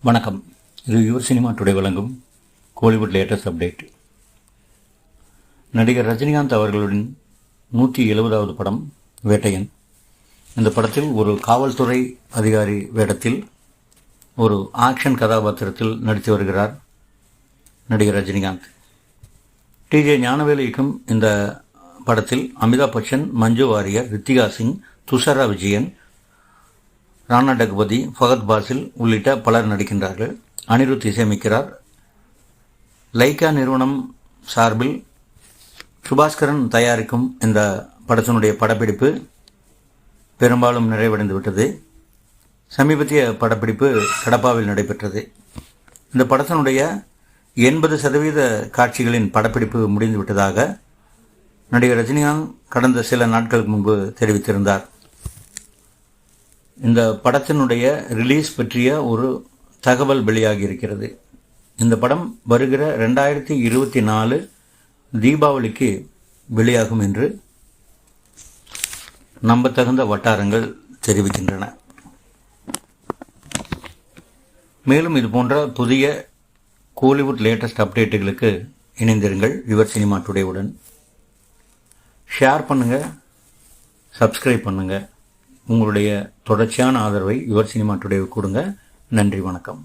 வணக்கம். இது your cinema today வழங்கும் கோலிவுட் லேட்டஸ்ட் அப்டேட். நடிகர் ரஜினிகாந்த் அவர்களுடன் 170வது படம் வேட்டையன். இந்த படத்தில் ஒரு காவல்துறை அதிகாரி வேடத்தில் ஒரு ஆக்ஷன் கதாபாத்திரத்தில் நடித்து வருகிறார் நடிகர் ரஜினிகாந்த். டிஜே ஞானவேல் இயக்கும் இந்த படத்தில் அமிதாப் பச்சன், மஞ்சு வாரியர், ரித்திகா சிங், துஷாரா விஜயன், ராணா டக்பதி, ஃபகத் பாசில் உள்ளிட்ட பலர் நடிக்கின்றார்கள். அனிருத் இசையமைக்கிறார். லைகா நிறுவனம் சார்பில் சுபாஸ்கரன் தயாரிக்கும் இந்த படத்தினுடைய படப்பிடிப்பு பெரும்பாலும் நிறைவடைந்து விட்டது. சமீபத்திய படப்பிடிப்பு கடப்பாவில் நடைபெற்றது. இந்த படத்தினுடைய 80% காட்சிகளின் படப்பிடிப்பு முடிந்து விட்டதாக நடிகர் ரஜினிகாந்த் கடந்த சில நாட்களுக்கு முன்பு தெரிவித்திருந்தார். இந்த படத்தினுடைய ரிலீஸ் பற்றிய ஒரு தகவல் வெளியாகி இருக்கிறது. இந்த படம் வருகிற 2024 தீபாவளிக்கு வெளியாகும் என்று நம்பத்தகுந்த வட்டாரங்கள் தெரிவிக்கின்றன. மேலும் இது போன்ற புதிய கோலிவுட் லேட்டஸ்ட் அப்டேட்டுகளுக்கு இணைந்திருங்கள் யுவர் சினிமா டுடேவுடன். ஷேர் பண்ணுங்கள், சப்ஸ்கிரைப் பண்ணுங்கள். உங்களுடைய தொடர்ச்சியான ஆதரவை யுவர் சினிமா டுடேவுக்கு கொடுங்க. நன்றி, வணக்கம்.